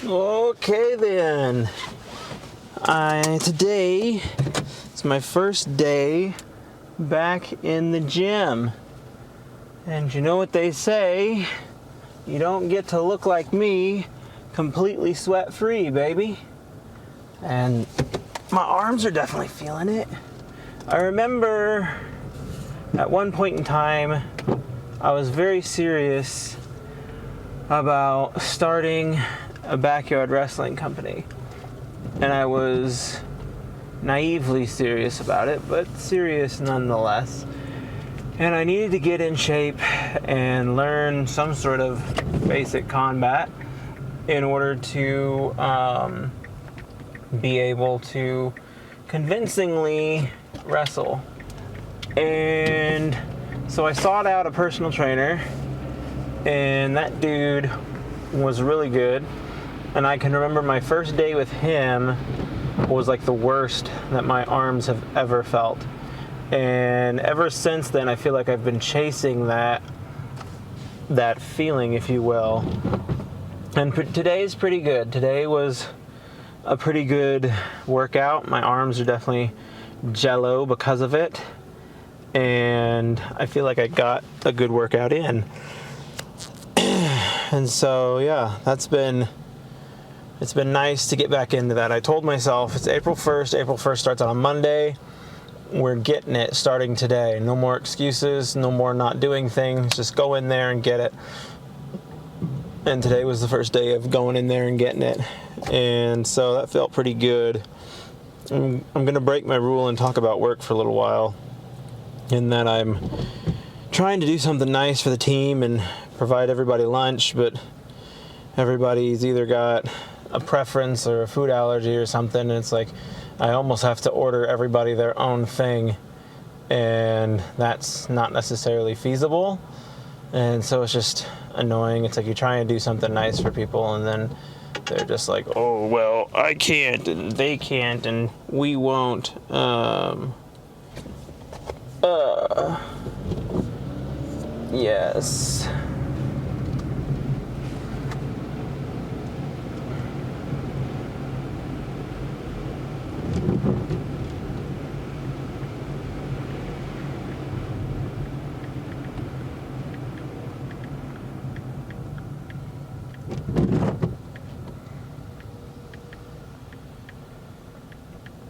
Okay then. Today it's my first day back in the gym. And you know what they say? You don't get to look like me completely sweat-free, baby. And my arms are definitely feeling it. I remember at one point in time, I was very serious about starting a backyard wrestling company. And I was naively serious about it, but serious nonetheless. And I needed to get in shape and learn some sort of basic combat in order to be able to convincingly wrestle. And so I sought out a personal trainer, and that dude was really good. And I can remember my first day with him was like the worst that my arms have ever felt. And ever since then, I feel like I've been chasing that feeling, if you will. And today's pretty good. Today was a pretty good workout. My arms are definitely jello because of it. And I feel like I got a good workout in. And so, yeah, it's been nice to get back into that. I told myself it's April 1st. April 1st starts on a Monday. We're getting it starting today. No more excuses, no more not doing things. Just go in there and get it. And today was the first day of going in there and getting it. And so that felt pretty good. I'm going to break my rule and talk about work for a little while. In that I'm trying to do something nice for the team and provide everybody lunch, but everybody's either got a preference or a food allergy or something, and it's like I almost have to order everybody their own thing, and that's not necessarily feasible. And so it's just annoying. It's like you're trying to do something nice for people, and then they're just like, oh, well, I can't, and they can't, and we won't. Yes.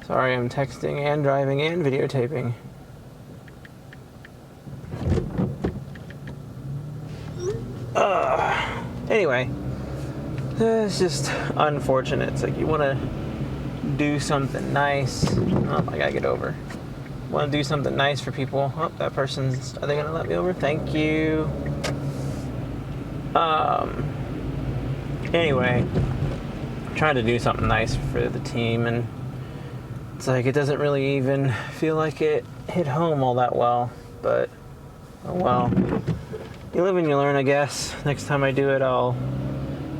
Sorry, I'm texting and driving and videotaping. Anyway, it's just unfortunate. It's like you want to do something nice. Oh, I gotta get over. Want to do something nice for people. Oh, that person's. Are they gonna let me over? Thank you. Anyway, I'm trying to do something nice for the team, and it's like it doesn't really even feel like it hit home all that well. But oh well. You live and you learn, I guess. Next time I do it, I'll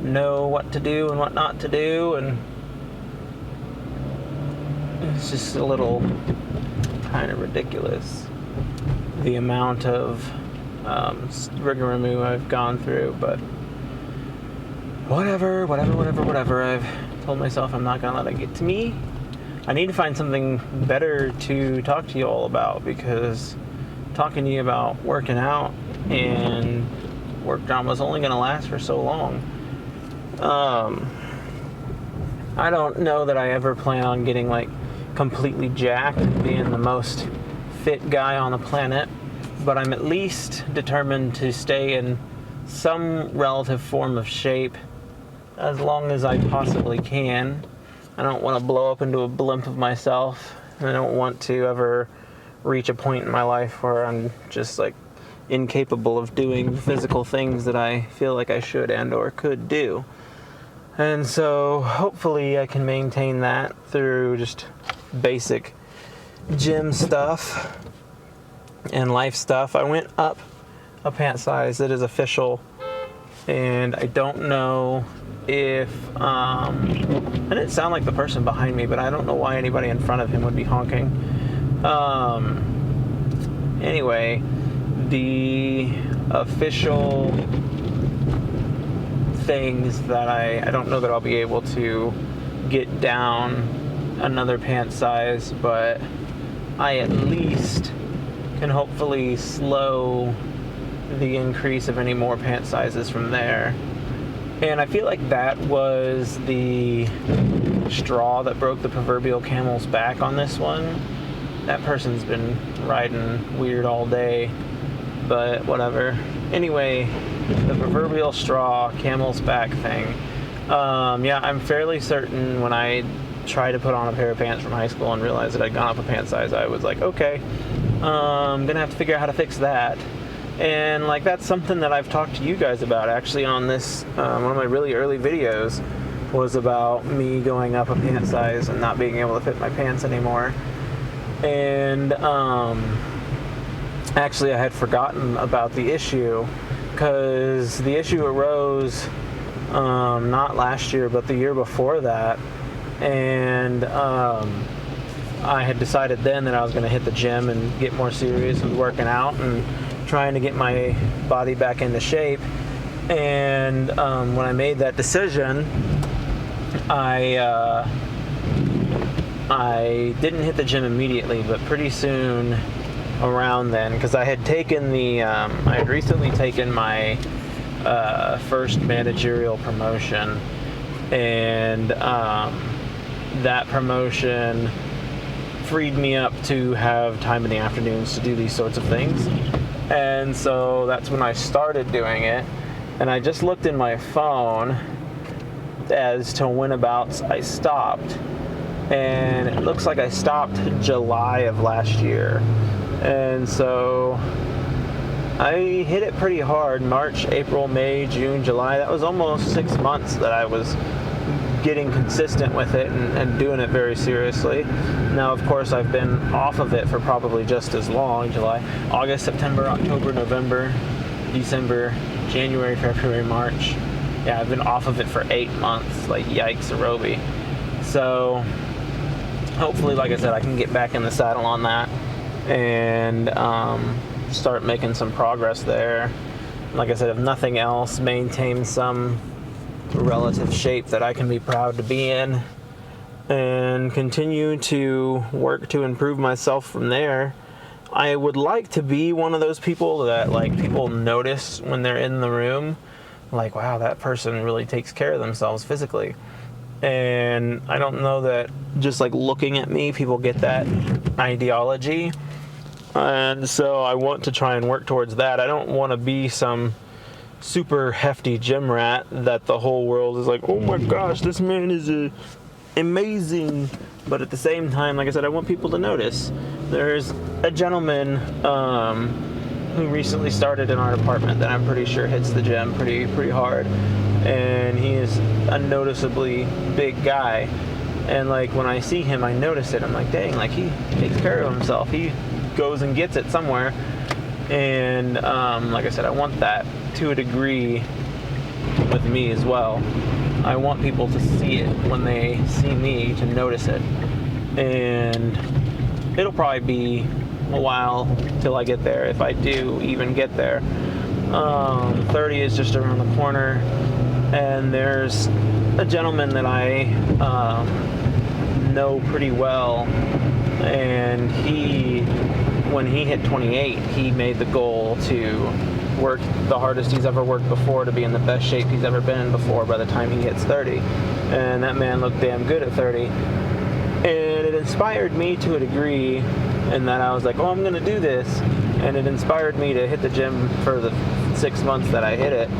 know what to do and what not to do, and it's just a little kind of ridiculous, the amount of rigmarole I've gone through, but whatever. I've told myself I'm not gonna let it get to me. I need to find something better to talk to you all about, because talking to you about working out and work drama is only going to last for so long. I don't know that I ever plan on getting like completely jacked and being the most fit guy on the planet, but I'm at least determined to stay in some relative form of shape as long as I possibly can. I don't want to blow up into a blimp of myself. I don't want to ever reach a point in my life where I'm just like incapable of doing physical things that I feel like I should and or could do. And so hopefully I can maintain that through just basic gym stuff and life stuff. I went up a pant size. It is official, and I don't know if I didn't sound like the person behind me, but I don't know why anybody in front of him would be honking. Anyway, the official things that I don't know that I'll be able to get down another pant size, but I at least can hopefully slow the increase of any more pant sizes from there. And I feel like that was the straw that broke the proverbial camel's back on this one. That person's been riding weird all day, but whatever. Anyway, the proverbial straw, camel's back thing. Yeah, I'm fairly certain when I tried to put on a pair of pants from high school and realized that I'd gone up a pant size, I was like, okay, I'm gonna have to figure out how to fix that. And like, that's something that I've talked to you guys about actually on this, one of my really early videos was about me going up a pant size and not being able to fit my pants anymore. And actually I had forgotten about the issue, because the issue arose not last year but the year before that. And I had decided then that I was going to hit the gym and get more serious with working out and trying to get my body back into shape. And when I made that decision, I didn't hit the gym immediately, but pretty soon around then, because I had taken I had recently taken my first managerial promotion, and that promotion freed me up to have time in the afternoons to do these sorts of things. And so that's when I started doing it. And I just looked in my phone as to when abouts I stopped. And it looks like I stopped July of last year. And so I hit it pretty hard. March, April, May, June, July. That was almost 6 months that I was getting consistent with it and doing it very seriously. Now, of course, I've been off of it for probably just as long. July, August, September, October, November, December, January, February, March. Yeah, I've been off of it for 8 months. Like, yikes, Arobi. So hopefully, like I said, I can get back in the saddle on that and start making some progress there. Like I said, if nothing else, maintain some relative shape that I can be proud to be in, and continue to work to improve myself from there. I would like to be one of those people that, like, people notice when they're in the room, like, wow, that person really takes care of themselves physically. And I don't know that just like looking at me, people get that ideology. And so I want to try and work towards that. I don't want to be some super hefty gym rat that the whole world is like, oh my gosh, this man is amazing. But at the same time, like I said, I want people to notice. There's a gentleman who recently started in our department that I'm pretty sure hits the gym pretty hard, and he is a noticeably big guy. And like, when I see him, I notice it. I'm like, dang, like, he takes care of himself. He goes and gets it somewhere. And like I said, I want that to a degree with me as well. I want people to see it when they see me, to notice it. And it'll probably be a while till I get there, if I do even get there. 30 is just around the corner, and there's a gentleman that I know pretty well, and when he hit 28, he made the goal to work the hardest he's ever worked before, to be in the best shape he's ever been in before by the time he hits 30. And that man looked damn good at 30. And it inspired me to a degree, in that I was like, oh, I'm going to do this. And it inspired me to hit the gym for the 6 months that I hit it,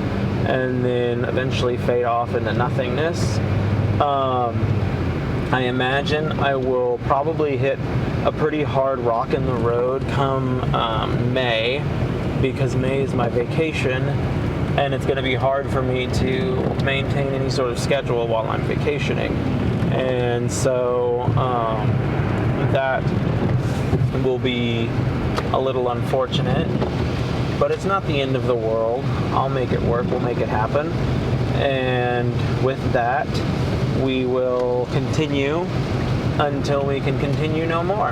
and then eventually fade off into nothingness. I imagine I will probably hit a pretty hard rock in the road come May, because May is my vacation, and it's going to be hard for me to maintain any sort of schedule while I'm vacationing. And so that will be a little unfortunate, but it's not the end of the world. I'll make it work. We'll make it happen. And with that, we will continue until we can continue no more.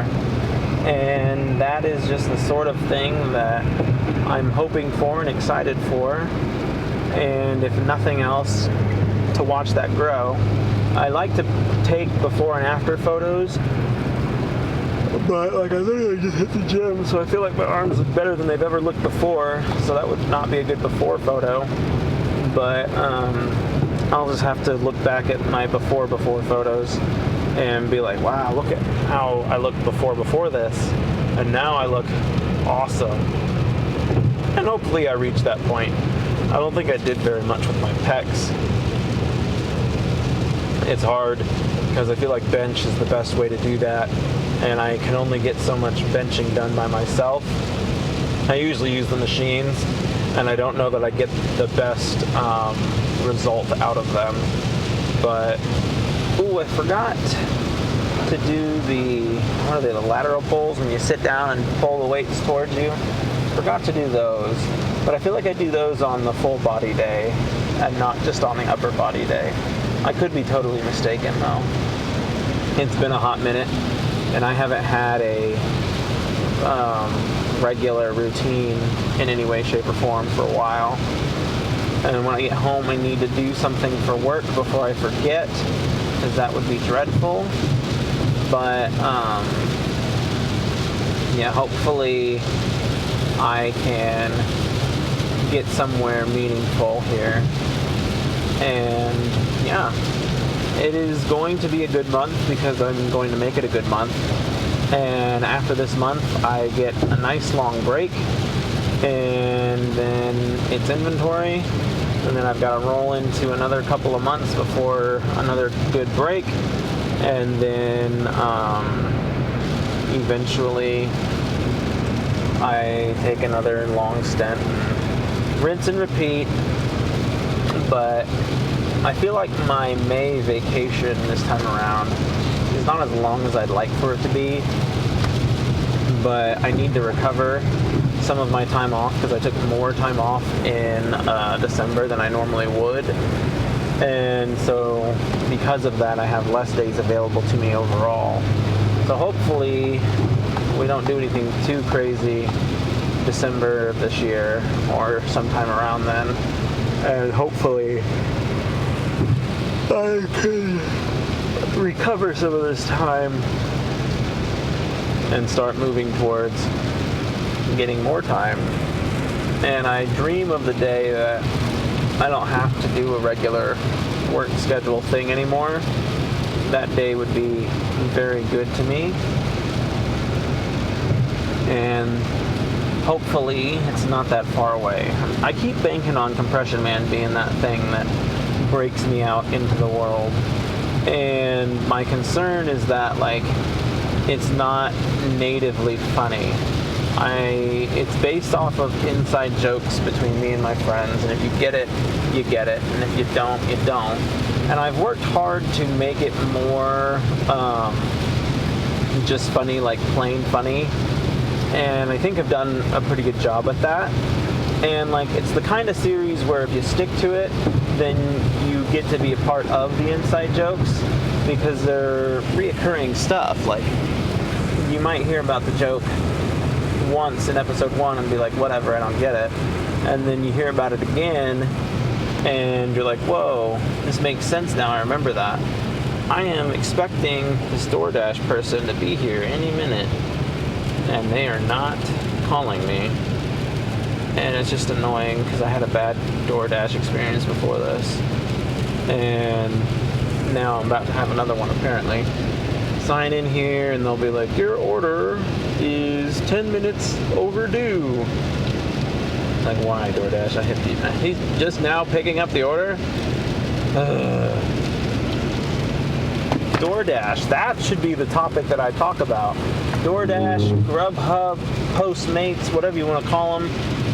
And that is just the sort of thing that I'm hoping for and excited for. and if nothing else, to watch that grow. I like to take before and after photos, but like I literally just hit the gym, so I feel like my arms look better than they've ever looked before, so that would not be a good before photo. But I'll just have to look back at my before photos and be like, wow, look at how I looked before this, and now I look awesome. And hopefully I reach that point. I don't think I did very much with my pecs. It's hard because I feel like bench is the best way to do that, and I can only get so much benching done by myself. I usually use the machines, and I don't know that I get the best result out of them. But, ooh, I forgot to do the lateral pulls when you sit down and pull the weights towards you. Forgot to do those, but I feel like I do those on the full body day and not just on the upper body day. I could be totally mistaken though. It's been a hot minute, and I haven't had a regular routine in any way, shape, or form for a while. And when I get home, I need to do something for work before I forget, because that would be dreadful. But yeah, hopefully I can get somewhere meaningful here. And yeah, it is going to be a good month because I'm going to make it a good month. And after this month, I get a nice long break, and then it's inventory, and then I've got to roll into another couple of months before another good break, and then eventually I take another long stint, rinse and repeat. But I feel like my May vacation this time around is not as long as I'd like for it to be, but I need to recover some of my time off because I took more time off in December than I normally would. And so because of that, I have less days available to me overall. So hopefully we don't do anything too crazy December of this year or sometime around then. And hopefully I can recover some of this time and start moving towards getting more time. And I dream of the day that I don't have to do a regular work schedule thing anymore. That day would be very good to me. And hopefully it's not that far away. I keep banking on Compression Man being that thing that breaks me out into the world. And my concern is that, like, it's not natively funny. It's based off of inside jokes between me and my friends, and if you get it, you get it, and if you don't, you don't. And I've worked hard to make it more just funny, like plain funny. And I think I've done a pretty good job at that. And like, it's the kind of series where if you stick to it, then you get to be a part of the inside jokes because they're reoccurring stuff. Like, you might hear about the joke once in episode 1 and be like, whatever, I don't get it. And then you hear about it again and you're like, whoa, this makes sense now, I remember that. I am expecting this DoorDash person to be here any minute, and they are not calling me. And it's just annoying because I had a bad DoorDash experience before this. And now I'm about to have another one apparently. Sign in here and they'll be like, your order is 10 minutes overdue. Like, why, DoorDash? I hit the... He's just now picking up the order? DoorDash, that should be the topic that I talk about. DoorDash, Grubhub, Postmates, whatever you want to call them,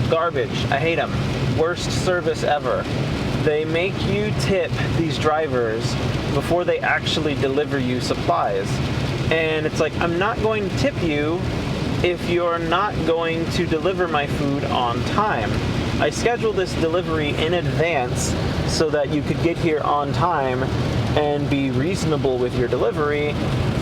garbage. I hate them. Worst service ever. They make you tip these drivers before they actually deliver you supplies. And it's like, I'm not going to tip you if you're not going to deliver my food on time. I scheduled this delivery in advance so that you could get here on time, and be reasonable with your delivery.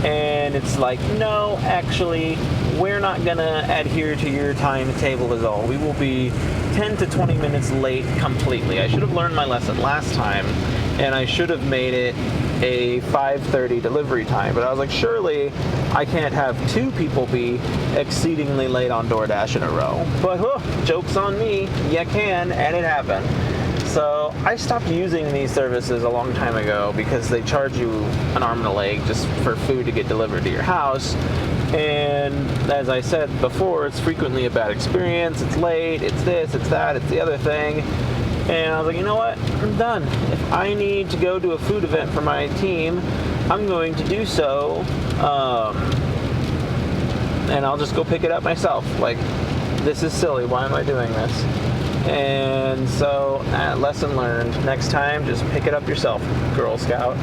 And it's like, no, actually, we're not gonna adhere to your timetable at all. We will be 10 to 20 minutes late completely. I should have learned my lesson last time, and I should have made it a 5:30 delivery time. But I was like, surely I can't have two people be exceedingly late on DoorDash in a row. But joke's on me, you can, and it happened. So I stopped using these services a long time ago because they charge you an arm and a leg just for food to get delivered to your house. And as I said before, it's frequently a bad experience. It's late, it's this, it's that, it's the other thing. And I was like, you know what? I'm done. If I need to go to a food event for my team, I'm going to do so. And I'll just go pick it up myself. Like, this is silly. Why am I doing this? And so, lesson learned. Next time, just pick it up yourself, Girl Scout.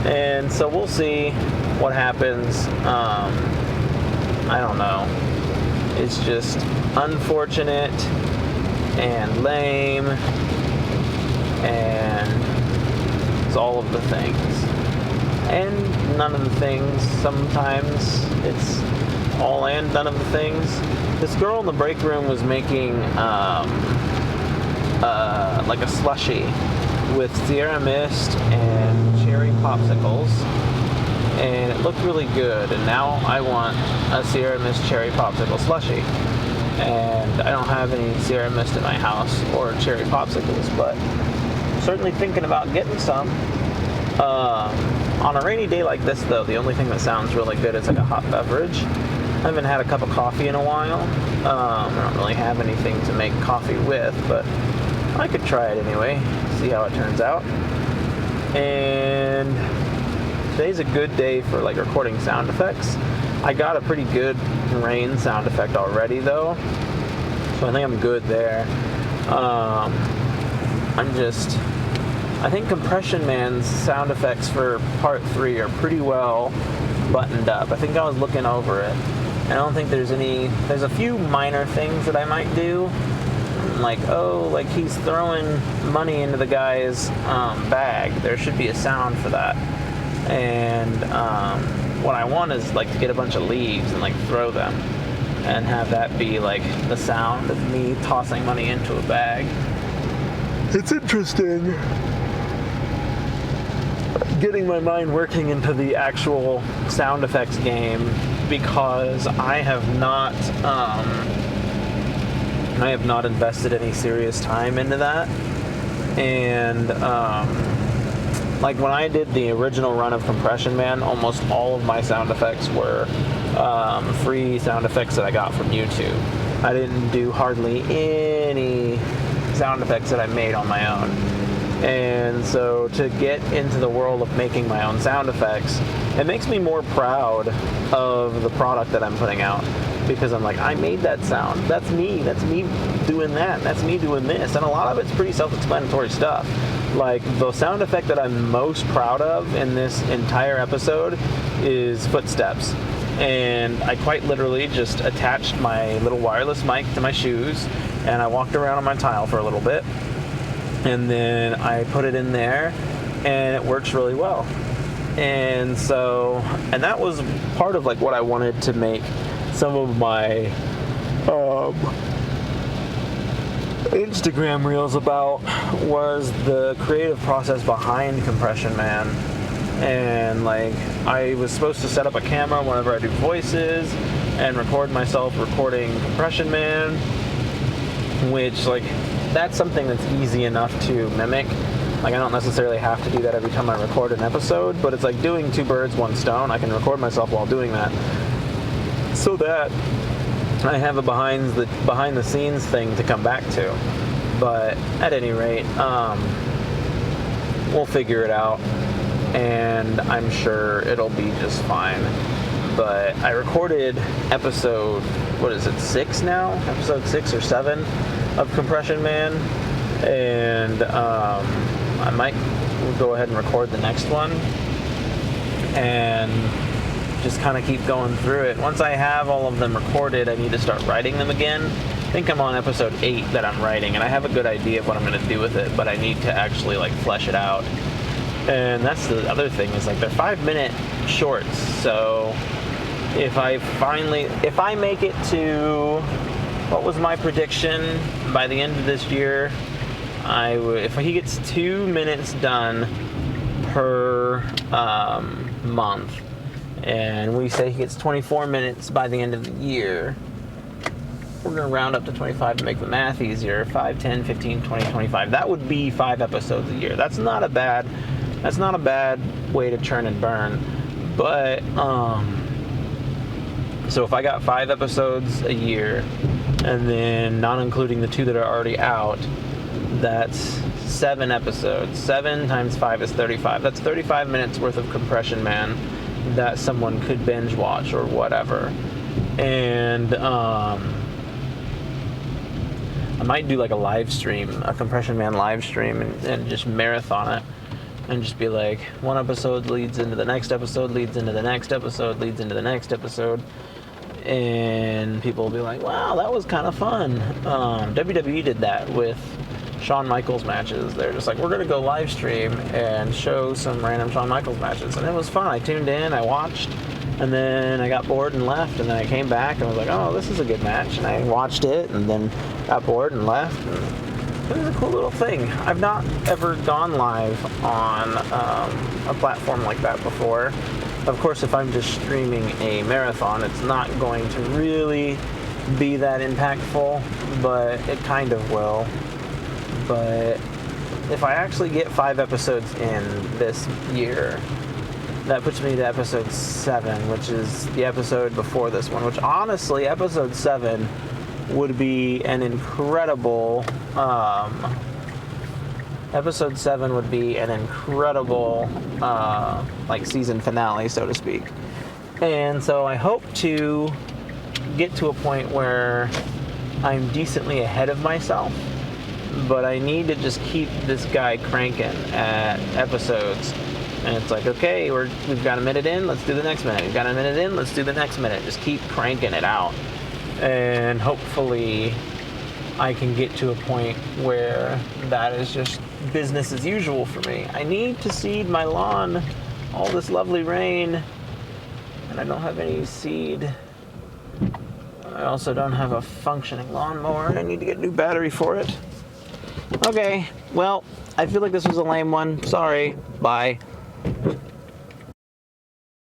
And so we'll see what happens. I don't know. It's just unfortunate and lame, and it's all of the things. And none of the things. Sometimes it's all and none of the things. This girl in the break room was making like a slushie with Sierra Mist and cherry popsicles, and it looked really good. And now I want a Sierra Mist cherry popsicle slushie, and I don't have any Sierra Mist in my house or cherry popsicles, but I'm certainly thinking about getting some. On a rainy day like this, though, the only thing that sounds really good is like a hot beverage. I haven't had a cup of coffee in a while. I don't really have anything to make coffee with, but I could try it anyway, see how it turns out. And today's a good day for like recording sound effects. I got a pretty good rain sound effect already, though, so I think I'm good there. I think Compression Man's sound effects for part 3 are pretty well buttoned up. I think I was looking over it. I don't think there's a few minor things that I might do. Like, he's throwing money into the guy's bag. There should be a sound for that. And what I want is like to get a bunch of leaves and like throw them and have that be like the sound of me tossing money into a bag. It's interesting getting my mind working into the actual sound effects game, because I have not invested any serious time into that. And like when I did the original run of Compression Man, almost all of my sound effects were free sound effects that I got from YouTube. I didn't do hardly any sound effects that I made on my own. And so to get into the world of making my own sound effects, it makes me more proud of the product that I'm putting out, because I'm like, I made that sound. That's me doing that. That's me doing this. And a lot of it's pretty self-explanatory stuff. Like, the sound effect that I'm most proud of in this entire episode is footsteps. And I quite literally just attached my little wireless mic to my shoes, and I walked around on my tile for a little bit. And then I put it in there, and it works really well. And that was part of like what I wanted to make some of my Instagram reels about, was the creative process behind Compression Man. And like, I was supposed to set up a camera whenever I do voices and record myself recording Compression Man, which like, that's something that's easy enough to mimic. Like, I don't necessarily have to do that every time I record an episode, but it's like doing 2 birds, 1 stone. I can record myself while doing that, so that I have a behind the scenes thing to come back to. But at any rate, we'll figure it out, and I'm sure it'll be just fine. But I recorded episode, 6 now? Episode 6 or 7 of Compression Man, and I might go ahead and record the next one and just kind of keep going through it. Once I have all of them recorded, I need to start writing them again. I think I'm on episode 8 that I'm writing, and I have a good idea of what I'm going to do with it, but I need to actually like flesh it out. And that's the other thing, is like they're 5-minute shorts. So if I make it to, what was my prediction by the end of this year? If he gets 2 minutes done per month, and we say he gets 24 minutes by the end of the year, we're going to round up to 25 to make the math easier. 5, 10, 15, 20, 25. That would be 5 episodes a year. That's not a bad way to churn and burn. But so if I got 5 episodes a year, and then not including the 2 that are already out, that's 7 episodes. 7 times 5 is 35. That's 35 minutes worth of Compression Man that someone could binge watch or whatever. And I might do like a live stream, a Compression Man live stream, and just marathon it. And just be like, one episode leads into the next episode, leads into the next episode, leads into the next episode. And people will be like, wow, that was kind of fun. WWE did that with Shawn Michaels matches. They're just like, we're going to go live stream and show some random Shawn Michaels matches. And it was fun. I tuned in, I watched, and then I got bored and left. And then I came back and was like, oh, this is a good match. And I watched it and then got bored and left. And it was a cool little thing. I've not ever gone live on a platform like that before. Of course, if I'm just streaming a marathon, it's not going to really be that impactful, but it kind of will. But if I actually get 5 episodes in this year, that puts me to episode 7, which is the episode before this one, which honestly, episode 7 would be an incredible, episode 7 would be an incredible, like season finale, so to speak. And so I hope to get to a point where I'm decently ahead of myself, but I need to just keep this guy cranking at episodes. And it's like, okay, we've got a minute in, let's do the next minute. We've got a minute in, let's do the next minute. Just keep cranking it out. And hopefully I can get to a point where that is just business as usual for me. I need to seed my lawn, all this lovely rain, and I don't have any seed. I also don't have a functioning lawnmower. I need to get a new battery for it. Okay, well, I feel like this was a lame one. Sorry. Bye.